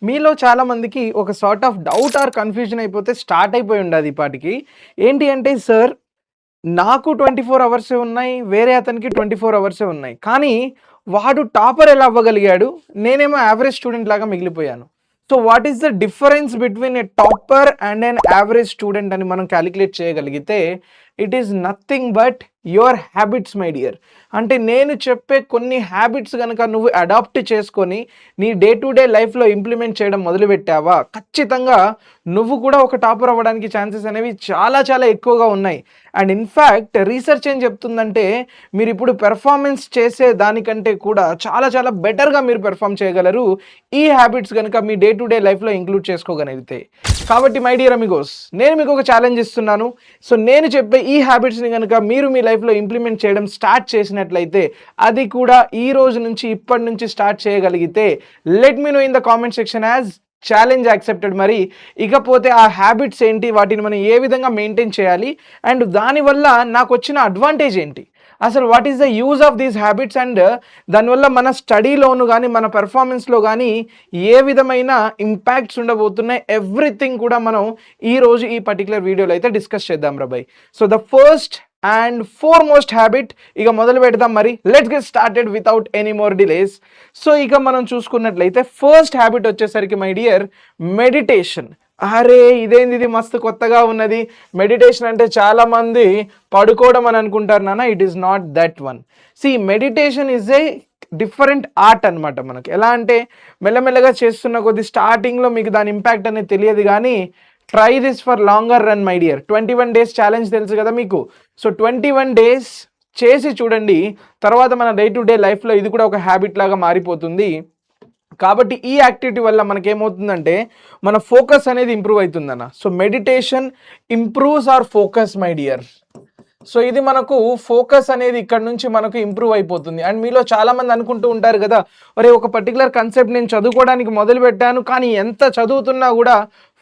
మీలో చాలామందికి ఒక sort of doubt are confusion అయిపోతే స్టార్ట్ అయిపోయి ఉండాది ఈ పాటికి. ఏంటి అంటే సార్ నాకు 24 అవర్సే ఉన్నాయి. వేరే అతనికి 24 అవర్సే ఉన్నాయి. కానీ వాడు టాపర్ ఎలా అవ్వగలిగాడు? నేనేమో యావరేజ్ స్టూడెంట్ లాగా మిగిలిపోయాను. So what is the difference between a topper and an average student అని మనం కాలిక్యులేట్ చేయగలిగితే it is nothing but your habits my dear. అంటే నేను చెప్పే కొన్ని హ్యాబిట్స్ గనక నువ్వు అడాప్ట్ చేసుకొని నీ డే టు డే లైఫ్‌లో ఇంప్లిమెంట్ చేయడం మొదలుపెట్టావా, ఖచ్చితంగా నువ్వు కూడా ఒక టాపర్ అవ్వడానికి ఛాన్సెస్ అనేవి చాలా చాలా ఎక్కువగా ఉన్నాయి. అండ్ ఇన్‌ఫాక్ట్ రీసెర్చ్ ఏం చెప్తుందంటే మీరిప్పుడు పెర్ఫార్మన్స్ చేసే దానికంటే కూడా చాలా చాలా బెటర్‌గా మీరు పెర్ఫార్మ్ చేయగలరు. ఈ హ్యాబిట్స్ గనక మీ డే టు డే లైఫ్‌లో ఇంక్లూడ్ చేసుకోగలిగితే. కాబట్టి మై డియర్ అమిగోస్, నేను మీకు ఒక ఛాలెంజ్ ఇస్తున్నాను. సో నేను చెప్పే ఈ హ్యాబిట్స్‌ని గనక మీరు మీ లైఫ్‌లో ఇంప్లిమెంట్ చేయడం స్టార్ట్ చేసినట్లయితే, అది కూడా ఈ రోజు నుంచి ఇప్పటి నుంచి స్టార్ట్ చేయగలిగితే let me know in the comment section as challenge accepted. మరి ఇకపోతే ఆ హ్యాబిట్స్ ఏంటి? వాటిని మనం ఏ విధంగా మెయింటైన్ చేయాలి? అండ్ దానివల్ల నాకొచ్చిన అడ్వాంటేజ్ ఏంటి? అసలు what is the use of these habits? And దానివల్ల మన స్టడీలోను గానీ, మన పెర్ఫార్మెన్స్‌లో గానీ ఏ విధమైన ఇంపాక్ట్స్ ఉండబోతున్నాయి? ఎవ్రీథింగ్ కూడా మనం ఈరోజు ఈ పర్టిక్యులర్ వీడియోలో అయితే డిస్కస్ చేద్దాం రా భయ్. So the first and foremost habit, ఇక మొదలు పెడదాం మరి. Let's get started without any more delays. So ఇక మనం చూసుకున్నట్లయితే ఫస్ట్ హ్యాబిట్ వచ్చేసరికి మై డియర్ మెడిటేషన్. అరే! ఇదేంది ఇది మస్తు కొత్తగా ఉన్నది. మెడిటేషన్ అంటే చాలామంది పడుకోవడం అని అనుకుంటారు నాన్న. It is not that one. See meditation is a different art అనమాట మనకి. ఎలా అంటే మెల్లమెల్లగా చేస్తున్న కొద్దీ స్టార్టింగ్‌లో మీకు దాని ఇంపాక్ట్ అనేది తెలియదు గానీ try this for longer run my dear. 21 days challenge తెలుసు కదా మీకు. సో 21 డేస్ చేసి చూడండి. తర్వాత మన డే టు డే లైఫ్‌లో ఇది కూడా ఒక హ్యాబిట్ లాగా మారిపోతుంది. కాబట్టి ఈ యాక్టివిటీ వల్ల మనకేమవుతుందంటే మన ఫోకస్ అనేది ఇంప్రూవ్ అవుతుందన్న. So meditation improves our focus my dear. So ఇది మనకు ఫోకస్ అనేది ఇక్కడ నుంచి మనకు ఇంప్రూవ్ అయిపోతుంది. అండ్ మీలో చాలామంది అనుకుంటూ ఉంటారు కదా, ఒరే ఒక పర్టికులర్ కాన్సెప్ట్ నేను చదువుకోవడానికి మొదలుపెట్టాను, కానీ ఎంత చదువుతున్నా కూడా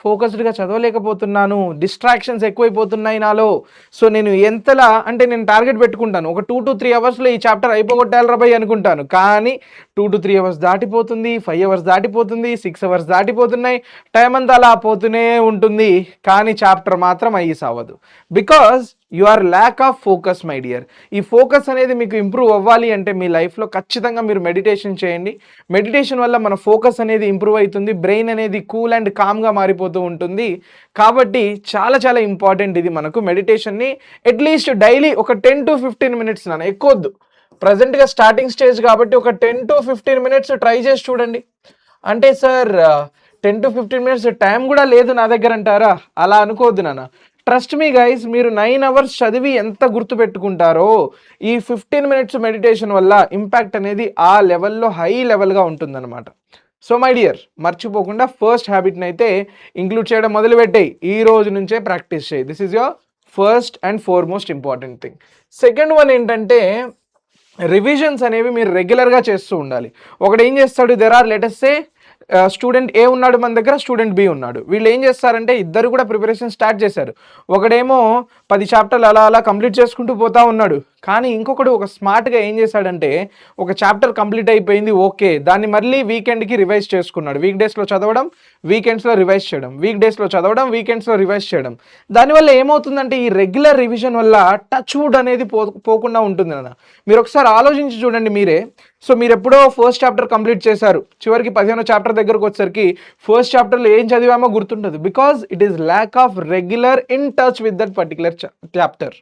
ఫోకస్డ్గా చదవలేకపోతున్నాను, డిస్ట్రాక్షన్స్ ఎక్కువైపోతున్నాయి నాలో. సో నేను ఎంతలా అంటే నేను టార్గెట్ పెట్టుకుంటాను, ఒక 2 to 3 అవర్స్లో ఈ చాప్టర్ అయిపోగొట్టాలి రా భయ్ అనుకుంటాను. కానీ 2 to 3 అవర్స్ దాటిపోతుంది, 5 అవర్స్ దాటిపోతుంది, 6 అవర్స్ దాటిపోతున్నాయి, టైం అంతా అలా పోతూనే ఉంటుంది. కానీ చాప్టర్ మాత్రం అయ్యి సావదు. Because you are lack of focus my dear. ఈ ఫోకస్ అనేది మీకు ఇంప్రూవ్ అవ్వాలి అంటే మీ లైఫ్లో ఖచ్చితంగా మీరు మెడిటేషన్ చేయండి. మెడిటేషన్ వల్ల మన ఫోకస్ అనేది ఇంప్రూవ్ అవుతుంది, బ్రెయిన్ అనేది కూల్ అండ్ కామ్గా మారిపోతూ ఉంటుంది. కాబట్టి చాలా చాలా ఇంపార్టెంట్ ఇది మనకు. మెడిటేషన్ని అట్లీస్ట్ డైలీ ఒక 10 to 15 మినిట్స్ నాన్న, ఎక్కువ వద్దు. ప్రజెంట్గా స్టార్టింగ్ స్టేజ్ కాబట్టి ఒక 10 to 15 మినిట్స్ ట్రై చేసి చూడండి. అంటే సార్ 10 to 15 మినిట్స్ టైం కూడా లేదు నా దగ్గర అంటారా? అలా అనుకోవద్దు నాన్న. ట్రస్ట్ మీ గైస్, మీరు 9 అవర్స్ చదివి ఎంత గుర్తుపెట్టుకుంటారో ఈ 15 మినిట్స్ మెడిటేషన్ వల్ల ఇంపాక్ట్ అనేది ఆ లెవెల్లో హై లెవెల్గా ఉంటుందన్నమాట. సో మై డియర్, మర్చిపోకుండా ఫస్ట్ హ్యాబిట్ని అయితే ఇంక్లూడ్ చేయడం మొదలుపెట్టాయి. ఈ రోజు నుంచే ప్రాక్టీస్ చేయి. This is your first and foremost important thing. Second one ఏంటంటే రివిజన్స్ అనేవి మీరు రెగ్యులర్గా చేస్తూ ఉండాలి. ఒకడు ఏం చేస్తాడు, there are let us say student A ఉన్నాడు మన దగ్గర, స్టూడెంట్ బి ఉన్నాడు. వీళ్ళు ఏం చేస్తారంటే ఇద్దరు కూడా ప్రిపరేషన్ స్టార్ట్ చేశారు. ఒకడేమో 10 చాప్టర్లు అలా అలా కంప్లీట్ చేసుకుంటూ పోతా ఉన్నాడు. కానీ ఇంకొకడు ఒక స్మార్ట్గా ఏం చేశాడంటే ఒక చాప్టర్ కంప్లీట్ అయిపోయింది, ఓకే, దాన్ని మళ్ళీ వీకెండ్కి రివైజ్ చేసుకున్నాడు. వీక్ డేస్లో చదవడం, వీకెండ్స్లో రివైజ్ చేయడం, వీక్ డేస్లో చదవడం, వీకెండ్స్లో రివైజ్ చేయడం. దానివల్ల ఏమవుతుందంటే ఈ రెగ్యులర్ రివిజన్ వల్ల టచ్ వుడ్ అనేది పోకుండా ఉంటుంది కదా. మీరు ఒకసారి ఆలోచించి చూడండి మీరే. సో మీరు ఎప్పుడో ఫస్ట్ చాప్టర్ కంప్లీట్ చేశారు, చివరికి 15వ చాప్టర్ దగ్గరకు వచ్చేసరికి ఫస్ట్ చాప్టర్లో ఏం చదివామో గుర్తుండదు. Because it is lack of regular in touch with that particular chapter.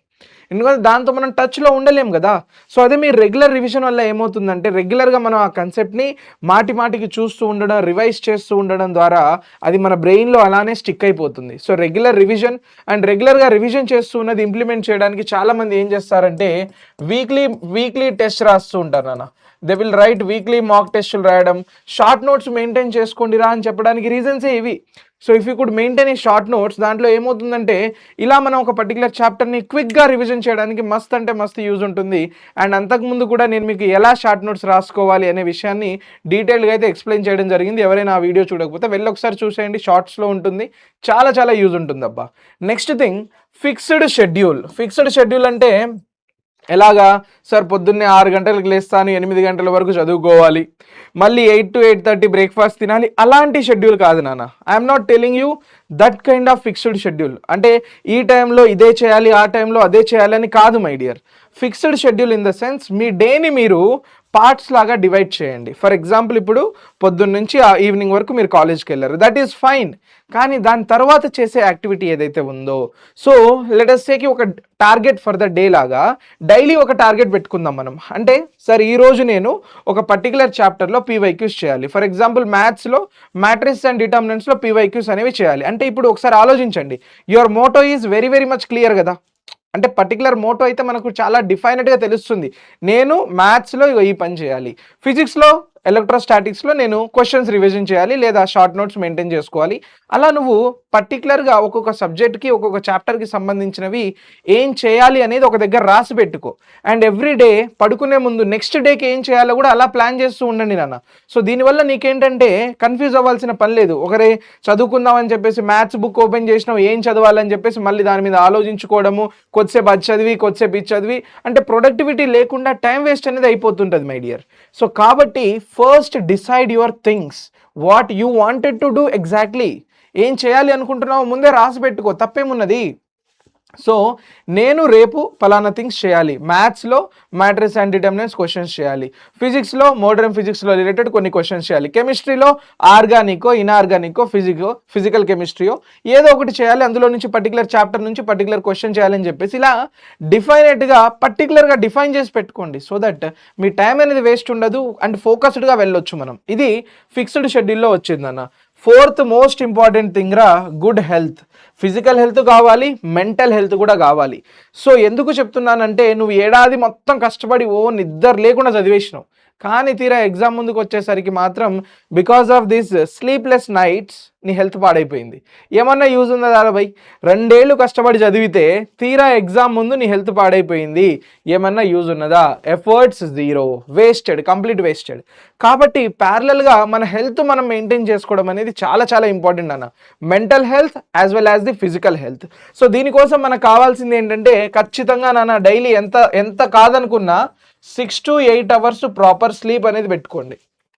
ఎందుకంటే దాంతో మనం టచ్లో ఉండలేం కదా. సో అదే మీరు రెగ్యులర్ రివిజన్ వల్ల ఏమవుతుందంటే రెగ్యులర్గా మనం ఆ కన్సెప్ట్ని మాటి మాటికి చూస్తూ ఉండడం, రివైజ్ చేస్తూ ఉండడం ద్వారా అది మన బ్రెయిన్లో అలానే స్టిక్ అయిపోతుంది. సో రెగ్యులర్ రివిజన్ అండ్ రెగ్యులర్గా రివిజన్ చేస్తూ ఉన్నది ఇంప్లిమెంట్ చేయడానికి చాలామంది ఏం చేస్తారంటే వీక్లీ టెస్ట్ రాస్తూ ఉంటారు నాన్న. దే విల్ రైట్ వీక్లీ మాక్ టెస్టులు రాయడం, షార్ట్ నోట్స్ మెయింటైన్ చేసుకోండిరా అని చెప్పడానికి రీజన్సే ఇవి. So if you could maintain ఈ షార్ట్ నోట్స్, దాంట్లో ఏమవుతుందంటే ఇలా మనం ఒక పర్టికులర్ చాప్టర్ని క్విక్గా రివిజన్ చేయడానికి మస్త్ అంటే మస్తు యూజ్ ఉంటుంది. అండ్ అంతకుముందు కూడా నేను మీకు ఎలా షార్ట్ నోట్స్ రాసుకోవాలి అనే విషయాన్ని డీటెయిల్గా అయితే ఎక్స్ప్లెయిన్ చేయడం జరిగింది. ఎవరైనా ఆ వీడియో చూడకపోతే వెళ్ళి ఒకసారి చూసేయండి, షార్ట్స్లో ఉంటుంది, చాలా చాలా యూజ్ ఉంటుంది అబ్బా. Next thing, fixed schedule. Fixed schedule అంటే ఎలాగా? సార్ పొద్దున్నే 6 గంటలకు లేస్తాను, 8 గంటల వరకు చదువుకోవాలి, మళ్ళీ 8 to 8:30 బ్రేక్ఫాస్ట్ తినాలి, అలాంటి షెడ్యూల్ కాదు నాన్న. I'm not telling you that kind of fixed schedule. అంటే ఈ టైంలో ఇదే చేయాలి, ఆ టైంలో అదే చేయాలి అని కాదు my dear. Fixed schedule in the sense మీ డేని మీరు పార్ట్స్ లాగా డివైడ్ చేయండి. ఫర్ ఎగ్జాంపుల్ ఇప్పుడు పొద్దున్న నుంచి ఆ ఈవినింగ్ వరకు మీరు కాలేజ్కి వెళ్ళారు, దట్ ఈస్ ఫైన్. కానీ దాని తర్వాత చేసే యాక్టివిటీ ఏదైతే ఉందో, సో లెట్ us టేక్ ఒక టార్గెట్ ఫర్ ద డే లాగా డైలీ ఒక టార్గెట్ పెట్టుకుందాం మనం. అంటే సార్ ఈరోజు నేను ఒక పర్టికులర్ చాప్టర్లో పీవైక్యూస్ చేయాలి. ఫర్ ఎగ్జాంపుల్ మ్యాథ్స్లో మ్యాట్రిక్స్ అండ్ డిటర్మినెంట్స్లో పీవైక్యూస్ అనేవి చేయాలి. అంటే ఇప్పుడు ఒకసారి ఆలోచించండి, your Moto is very very much clear కదా. అంటే పర్టికులర్ మోటో అయితే మనకు చాలా డిఫైనెడ్గా తెలుస్తుంది. నేను మ్యాథ్స్లో ఈ పని చేయాలి, ఫిజిక్స్లో ఎలక్ట్రోస్టాటిక్స్లో నేను క్వశ్చన్స్ రివిజన్ చేయాలి లేదా షార్ట్ నోట్స్ మెయింటైన్ చేసుకోవాలి. అలా నువ్వు పర్టికులర్గా ఒక్కొక్క సబ్జెక్ట్కి ఒక్కొక్క చాప్టర్కి సంబంధించినవి ఏం చేయాలి అనేది ఒక దగ్గర రాసి పెట్టుకో. అండ్ ఎవ్రీ డే పడుకునే ముందు నెక్స్ట్ డేకి ఏం చేయాలో కూడా అలా ప్లాన్ చేస్తూ ఉండండి నాన్న. సో దీనివల్ల నీకేంటంటే కన్ఫ్యూజ్ అవ్వాల్సిన పని లేదు. ఒకరే చదువుకుందామని చెప్పేసి మ్యాథ్స్ బుక్ ఓపెన్ చేసినావు, ఏం చదవాలని చెప్పేసి మళ్ళీ దాని మీద ఆలోచించుకోవడము, కొద్దిసేపు అది చదివి కొద్దిసేపు ఇది చదివి, అంటే ప్రొడక్టివిటీ లేకుండా టైం వేస్ట్ అనేది అయిపోతుంటుంది మై డియర్. సో కాబట్టి first decide your things, what you wanted to do exactly. ఏం చేయాలి అనుకుంటున్నావు ముందే రాసి పెట్టుకో, తప్పేమున్నది. సో నేను రేపు పలానా థింగ్స్ చేయాలి, మ్యాథ్స్లో మ్యాట్రిక్స్ అండ్ డిటర్మినెంట్స్ క్వశ్చన్స్ చేయాలి, ఫిజిక్స్లో మోడర్న్ ఫిజిక్స్లో రిలేటెడ్ కొన్ని క్వశ్చన్స్ చేయాలి, కెమిస్ట్రీలో ఆర్గానికో ఇన్ఆర్గానికో ఫిజికల్ కెమిస్ట్రీయో ఏదో ఒకటి చేయాలి, అందులో నుంచి పర్టికులర్ చాప్టర్ నుంచి పర్టికులర్ క్వశ్చన్ చేయాలని చెప్పేసి ఇలా డిఫైనెట్గా పర్టికులర్గా డిఫైన్ చేసి పెట్టుకోండి. సో దట్ మీ టైం అనేది వేస్ట్ ఉండదు అండ్ ఫోకస్డ్గా వెళ్ళొచ్చు మనం. ఇది ఫిక్స్డ్ షెడ్యూల్లో వచ్చిందన్న. ఫోర్త్ మోస్ట్ ఇంపార్టెంట్ థింగ్ రా, గుడ్ హెల్త్. ఫిజికల్ హెల్త్ కావాలి, మెంటల్ హెల్త్ కూడా కావాలి. సో ఎందుకు చెప్తున్నానంటే నువ్వు ఏడాది మొత్తం కష్టపడి నిద్ర లేకుండా చదివేసినావు, కానీ తీరా ఎగ్జామ్ ముందుకు వచ్చేసరికి మాత్రం because of this sleepless nights నీ హెల్త్ పాడైపోయింది. ఏమన్నా యూజ్ ఉందా దాదాపు? 2 ఏళ్ళు కష్టపడి చదివితే తీరా ఎగ్జామ్ ముందు నీ హెల్త్ పాడైపోయింది, ఏమన్నా యూజ్ ఉన్నదా? Efforts zero, wasted, complete wasted. కాబట్టి ప్యారలల్గా మన హెల్త్ మనం మెయింటైన్ చేసుకోవడం అనేది చాలా చాలా ఇంపార్టెంట్ అన్న. Mental health as well as the physical health. So దీనికోసం మనకు కావాల్సింది ఏంటంటే ఖచ్చితంగా నాన్న డైలీ ఎంత కాదనుకున్నా 6 to 8 అవర్స్ ప్రాపర్ స్లీప్ అనేది పెట్టుకోండి.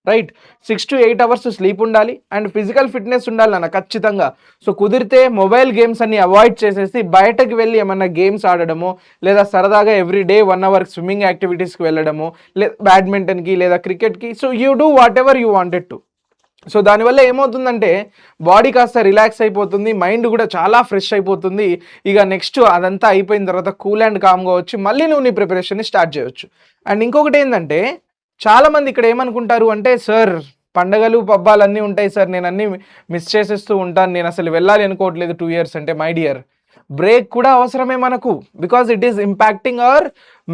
రైట్, 6 to 8 అవర్స్ స్లీప్ ఉండాలి అండ్ ఫిజికల్ ఫిట్నెస్ ఉండాలి నాన్న ఖచ్చితంగా. సో కుదిరితే మొబైల్ గేమ్స్ అన్ని అవాయిడ్ చేసేసి బయటకు వెళ్ళి ఏమన్నా గేమ్స్ ఆడడము, లేదా సరదాగా ఎవ్రీ డే 1 hour స్విమ్మింగ్ యాక్టివిటీస్కి వెళ్ళడము, లేదా బ్యాడ్మింటన్కి లేదా క్రికెట్కి. So you do what ever you wanted to. So దానివల్ల ఏమవుతుందంటే బాడీ కాస్త రిలాక్స్ అయిపోతుంది, మైండ్ కూడా చాలా ఫ్రెష్ అయిపోతుంది. ఇక నెక్స్ట్ అదంతా అయిపోయిన తర్వాత కూల్ అండ్ కామ్గా వచ్చి మళ్ళీ నువ్వు నీ ప్రిపరేషన్ని స్టార్ట్ చేయొచ్చు. అండ్ ఇంకొకటి ఏంటంటే చాలామంది ఇక్కడ ఏమనుకుంటారు అంటే, సార్ పండగలు పబ్బాలు అన్నీ ఉంటాయి సార్, నేను అన్నీ మిస్ చేసేస్తూ ఉంటాను, నేను అసలు వెళ్ళాలి అనుకోవట్లేదు 2 years అంటే. మై డియర్, బ్రేక్ కూడా అవసరమే మనకు, because it is impacting hour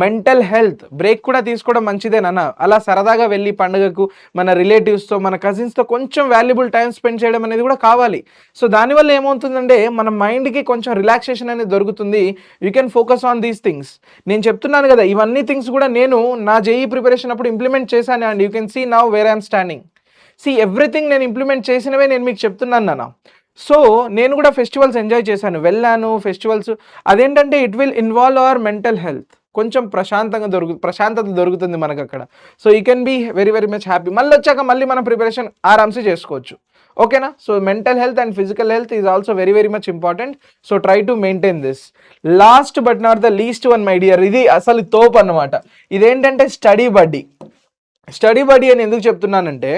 mental health. Break కూడా తీసుకోవడం మంచిదేనన్న. అలా సరదాగా వెళ్ళి పండుగకు మన రిలేటివ్స్తో మన కజిన్స్తో కొంచెం వాల్యుబుల్ టైం స్పెండ్ చేయడం అనేది కూడా కావాలి. సో దానివల్ల ఏమవుతుందంటే మన మైండ్కి కొంచెం రిలాక్సేషన్ అనేది దొరుకుతుంది. You can focus on these things. నేను చెప్తున్నాను కదా, ఇవన్నీ థింగ్స్ కూడా నేను నా జేఈ ప్రిపరేషన్ అప్పుడు ఇంప్లిమెంట్ చేశాను. And you can see now where I'm standing. See everything నేను ఇంప్లిమెంట్ చేసినవే నేను మీకు చెప్తున్నాను నాన్న. సో నేను కూడా ఫెస్టివల్స్ ఎంజాయ్ చేశాను, వెళ్ళాను ఫెస్టివల్స్. అదేంటంటే it will involve our mental health. కొంచెం ప్రశాంతత దొరుకుతుంది మనకు అక్కడ. So you can be very very much happy. మళ్ళీ వచ్చాక మళ్ళీ మనం ప్రిపరేషన్ ఆరామ్సే చేసుకోవచ్చు. ఓకేనా? So mental health and physical health is also very very much important. So try to maintain this. Last but not the least one my dear, ఇది అసలు తోపు అన్నమాట. ఇదేంటంటే స్టడీ బడ్డీ. స్టడీ బడ్డీ అని ఎందుకు చెప్తున్నానంటే,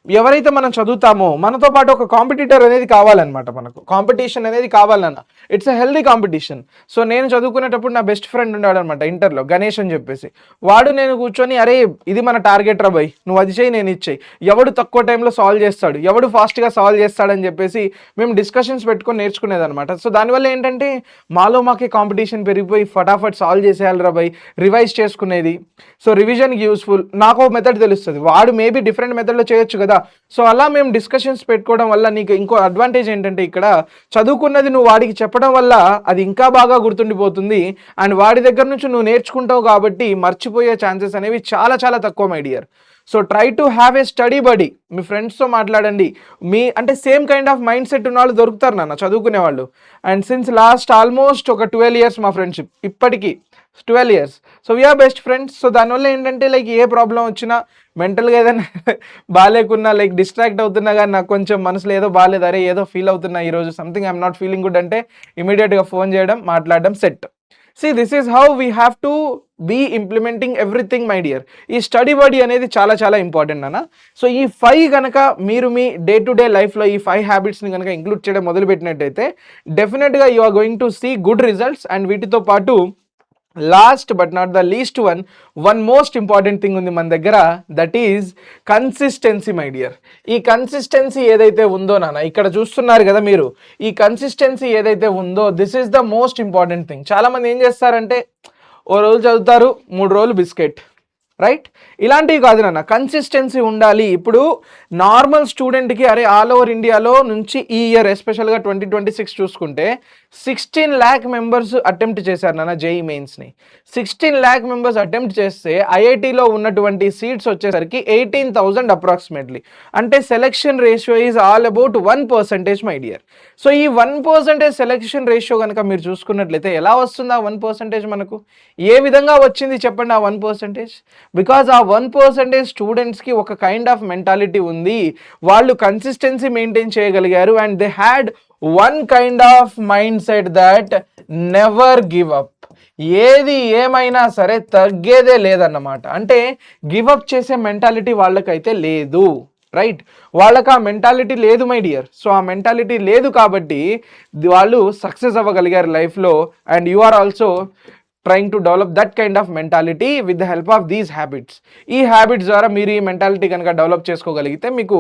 ఎవరైతే మనం చదువుతామో మనతో పాటు ఒక కాంపిటీటర్ అనేది కావాలన్నమాట. మనకు కాంపిటీషన్ అనేది కావాలన్న. It's a healthy competition. So నేను చదువుకునేటప్పుడు నా బెస్ట్ ఫ్రెండ్ ఉన్నాడు అనమాట ఇంటర్లో, గణేష్ అని చెప్పేసి. వాడు నేను కూర్చొని, అరే ఇది మన టార్గెట్ రా బై, నువ్వు అది చేయి నేను ఇచ్చేయి, ఎవడు తక్కువ టైంలో సాల్వ్ చేస్తాడు, ఎవడు ఫాస్ట్గా సాల్వ్ చేస్తాడని చెప్పేసి మేము డిస్కషన్స్ పెట్టుకొని నేర్చుకునేదనమాట. సో దానివల్ల ఏంటంటే మాకే కాంపిటీషన్ పెరిగిపోయి ఫటాఫట్ సాల్వ్ చేసేయాలి రా బై, రివైజ్ చేసుకునేది. సో రివిజన్కి యూస్ఫుల్. నాకు మెథడ్ తెలుస్తుంది, వాడు మేబీ డిఫరెంట్ మెథడ్లో చేయొచ్చు కదా. సో అలా మేము డిస్కషన్స్ పెట్టుకోవడం వల్ల నీకు ఇంకో అడ్వాంటేజ్ ఏంటంటే, ఇక్కడ చదువుకున్నది నువ్వు వాడికి చెప్పడం వల్ల అది ఇంకా బాగా గుర్తుండిపోతుంది. అండ్ వాడి దగ్గర నుంచి నువ్వు నేర్చుకుంటావు కాబట్టి మర్చిపోయే ఛాన్సెస్ అనేవి చాలా చాలా తక్కువ my dear. So try to have a study buddy. మీ ఫ్రెండ్స్తో మాట్లాడండి, మీ అంటే same kind of mind set ఉన్న వాళ్ళు దొరుకుతారు నాన్న, చదువుకునే వాళ్ళు. అండ్ సిన్స్ లాస్ట్ ఆల్మోస్ట్ ఒక 12 years మా ఫ్రెండ్షిప్. ఇప్పటికీ 12 years. So we're best friends. So దానివల్ల ఏంటంటే లైక్ ఏ ప్రాబ్లం వచ్చినా మెంటల్గా ఏదైనా బాగాలేకున్నా లైక్ డిస్ట్రాక్ట్ అవుతున్నా కానీ నాకు కొంచెం మనసులో ఏదో బాగాలేదు, అరే ఏదో ఫీల్ అవుతున్నా ఈరోజు something I'm not feeling good అంటే ఇమీడియట్గా ఫోన్ చేయడం, మాట్లాడడం, set. See, this is how we have to be implementing everything, my dear. ఈ స్టడీ బడీ అనేది చాలా చాలా ఇంపార్టెంట్ అన్న. సో ఈ 5 కనుక మీరు మీ డే టు డే లైఫ్లో ఈ 5 హ్యాబిట్స్ని కనుక ఇంక్లూడ్ చేయడం మొదలుపెట్టినట్టయితే డెఫినెట్గా you are going to see good results. And వీటితో పాటు last but not the least one most important thing ఉంది మన దగ్గర, that is consistency, my dear. ఈ కన్సిస్టెన్సీ ఏదైతే ఉందో నాన్న, ఇక్కడ చూస్తున్నారు కదా మీరు, ఈ కన్సిస్టెన్సీ ఏదైతే ఉందో this is the most important thing. చాలామంది ఏం చేస్తారంటే ఓ రోజు చదువుతారు, 3 రోజులు బిస్కెట్, రైట్? ఇలాంటివి కాదు నాన్న, కన్సిస్టెన్సీ ఉండాలి. ఇప్పుడు నార్మల్ స్టూడెంట్కి అరే ఆల్ ఓవర్ ఇండియాలో నుంచి ఈ ఇయర్ ఎస్పెషల్గా 2026 చూసుకుంటే 16 lakh మెంబర్స్ అటెంప్ట్ చేశారు నాన్న జేఈ మెయిన్స్ని. 16 lakh మెంబర్స్ అటెంప్ట్ చేస్తే ఐఐటీలో ఉన్నటువంటి సీట్స్ వచ్చేసరికి 18,000 అప్రాక్సిమేట్లీ. అంటే selection ratio is all about 1%, my dear. So ఈ 1% సెలెక్షన్ రేషియో కనుక మీరు చూసుకున్నట్లయితే ఎలా వస్తుంది ఆ 1% మనకు? ఏ విధంగా వచ్చింది చెప్పండి ఆ 1%? బికాజ్ ఆ 1% స్టూడెంట్స్కి ఒక కైండ్ ఆఫ్ మెంటాలిటీ ఉంది, వాళ్ళు కన్సిస్టెన్సీ మెయింటైన్ చేయగలిగారు. And they had one kind of mind set that never give up. ఏది ఏమైనా సరే తగ్గేదే లేదన్నమాట. అంటే గివప్ చేసే మెంటాలిటీ వాళ్ళకైతే లేదు, రైట్? వాళ్ళకి ఆ మెంటాలిటీ లేదు, మై డియర్. సో ఆ మెంటాలిటీ లేదు కాబట్టి వాళ్ళు సక్సెస్ అవ్వగలిగారు లైఫ్లో. And you are also trying to develop that kind of mentality with the help of these habits. ఈ హ్యాబిట్స్ ద్వారా మీరు ఈ మెంటాలిటీ కనుక డెవలప్ చేసుకోగలిగితే మీకు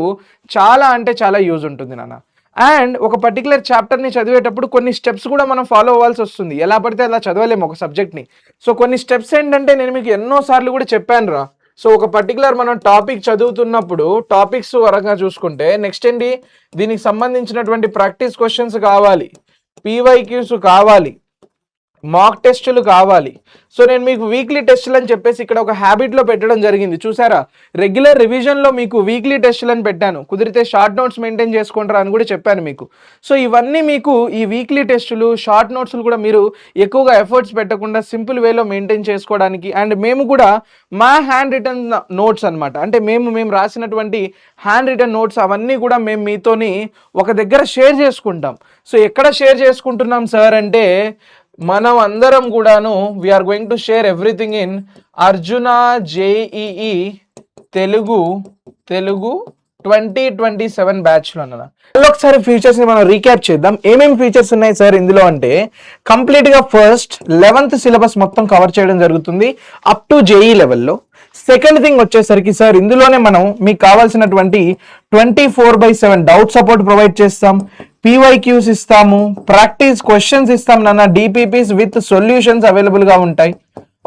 చాలా అంటే చాలా యూజ్ ఉంటుంది నాన్న. అండ్ ఒక పర్టికులర్ చాప్టర్ని చదివేటప్పుడు కొన్ని స్టెప్స్ కూడా మనం ఫాలో అవ్వాల్సి వస్తుంది. ఎలా పడితే అలా చదవలేము ఒక సబ్జెక్ట్ని. సో కొన్ని స్టెప్స్ ఏంటంటే నేను మీకు ఎన్నోసార్లు కూడా చెప్పాను రా. సో ఒక పర్టికులర్ మనం టాపిక్ చదువుతున్నప్పుడు టాపిక్స్ వరంగా చూసుకుంటే నెక్స్ట్ ఏంటి, దీనికి సంబంధించినటువంటి ప్రాక్టీస్ క్వశ్చన్స్ కావాలి, పీవైక్యూస్ కావాలి, మాక్ టెస్టులు కావాలి. సో నేను మీకు వీక్లీ టెస్టులు అని చెప్పేసి ఇక్కడ ఒక హ్యాబిట్లో పెట్టడం జరిగింది, చూసారా? రెగ్యులర్ రివిజన్లో మీకు వీక్లీ టెస్టులు అని పెట్టాను, కుదిరితే షార్ట్ నోట్స్ మెయింటైన్ చేసుకుంటారా అని కూడా చెప్పాను మీకు. సో ఇవన్నీ మీకు ఈ వీక్లీ టెస్టులు, షార్ట్ నోట్స్లు కూడా మీరు ఎక్కువగా ఎఫర్ట్స్ పెట్టకుండా సింపుల్ వేలో మెయింటైన్ చేసుకోవడానికి. అండ్ మేము కూడా మా హ్యాండ్ రిటన్ నోట్స్ అనమాట, అంటే మేము రాసినటువంటి హ్యాండ్ రిటన్ నోట్స్ అవన్నీ కూడా మేము మీతోని ఒక దగ్గర షేర్ చేసుకుంటాం. సో ఎక్కడ షేర్ చేసుకుంటున్నాం సార్ అంటే మనం అందరం కూడాను we're going to share everything in Arjuna JEE Telugu 2027 బ్యాచ్లో అన్నదా. ఒకసారి ఫీచర్స్ ని మనం రీక్యాప్ చేద్దాం. ఏమేమి ఫీచర్స్ ఉన్నాయి సార్ ఇందులో అంటే కంప్లీట్ గా ఫస్ట్ 11th సిలబస్ మొత్తం కవర్ చేయడం జరుగుతుంది అప్ టు జేఈ లెవెల్లో. సెకండ్ థింగ్ వచ్చేసరికి సార్ ఇందులోనే మనం మీకు కావాల్సినటువంటి 24/7 డౌట్ సపోర్ట్ ప్రొవైడ్ చేస్తాం, పీవైక్యూస్ ఇస్తాము, ప్రాక్టీస్ క్వశ్చన్స్ ఇస్తాం నాన్న, డిపిపిస్ విత్ సొల్యూషన్స్ అవైలబుల్ గా ఉంటాయి,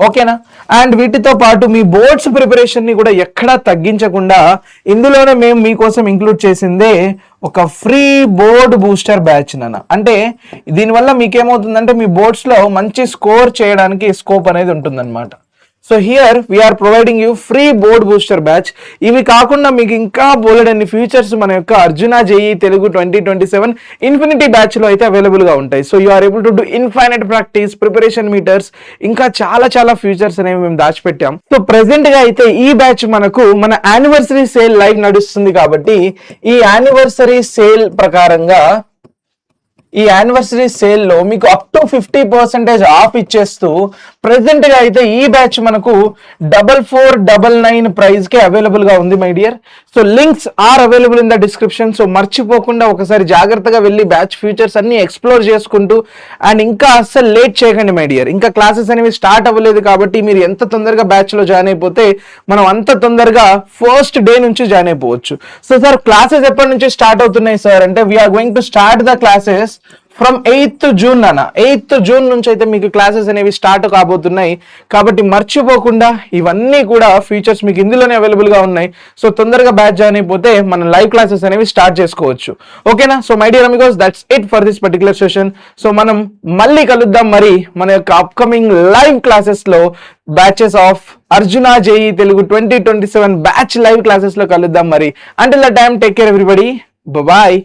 ఓకేనా? అండ్ వీటితో పాటు మీ బోర్డ్స్ ప్రిపరేషన్ ని కూడా ఎక్కడా తగ్గించకుండా ఇందులోనే మేము మీకోసం ఇంక్లూడ్ చేసిందే ఒక ఫ్రీ బోర్డ్ బూస్టర్ బ్యాచ్ నాన్న. అంటే దీనివల్ల మీకేమవుతుందంటే మీ బోర్డ్స్ లో మంచి స్కోర్ చేయడానికి స్కోప్ అనేది ఉంటుందన్నమాట. So here we're providing you free board booster batch. ఇవి కాకుండా మీకు ఇంకా బోలెడన్ని ఫీచర్స్ మన యొక్క Arjuna JEE Telugu 2027 infinity batch లో అయితే అవైలబుల్ గా ఉంటాయి. So you are able to do infinite practice, preparation meters, ఇంకా చాలా ఫీచర్స్ అనేవి మేము దాచిపెట్టాం. సో ప్రెసెంట్ గా అయితే ఈ బ్యాచ్ మనకు మన యానివర్సరీ సేల్ లైవ్ నడుస్తుంది కాబట్టి ఈ యానివర్సరీ సేల్ ప్రకారంగా ఈ యానివర్సరీ సేల్లో మీకు అప్ టు 50% ఆఫ్ ఇచ్చేస్తూ ప్రెసెంట్ గా అయితే ఈ బ్యాచ్ మనకు 4499 ప్రైస్ కి అవైలబుల్ గా ఉంది my dear. So links are available in the description. So మర్చిపోకుండా ఒకసారి జాగ్రత్తగా వెళ్ళి బ్యాచ్ ఫీచర్స్ అన్ని ఎక్స్ప్లోర్ చేసుకుంటూ అండ్ ఇంకా అస్సలు లేట్ చేయకండి మై డియర్. ఇంకా క్లాసెస్ అనేవి స్టార్ట్ అవ్వలేదు కాబట్టి మీరు ఎంత తొందరగా బ్యాచ్ లో జాయిన్ అయిపోతే మనం అంత తొందరగా ఫస్ట్ డే నుంచి జాయిన్ అయిపోవచ్చు. సో సార్ క్లాసెస్ ఎప్పటి నుంచి స్టార్ట్ అవుతున్నాయి సార్ అంటే we're going to start the classes from 8th June నాన్న. 8th June నుంచి అయితే మీకు క్లాసెస్ అనేవి స్టార్ట్ కాబోతున్నాయి కాబట్టి మర్చిపోకుండా ఇవన్నీ కూడా ఫీచర్స్ మీకు ఇందులోనే అవైలబుల్ గా ఉన్నాయి. సో తొందరగా బ్యాచ్ జాయిన్ అయిపోతే మనం లైవ్ క్లాసెస్ అనేవి స్టార్ట్ చేసుకోవచ్చు, ఓకేనా? So my dear amigos that's it for this particular session. So మనం మళ్ళీ కలుద్దాం మరి మన యొక్క అప్కమింగ్ లైవ్ క్లాసెస్ లో, batches of Arjuna JEE Telugu 2027 batch live classes లో కలుద్దాం మరి. Until the time take care everybody, bye.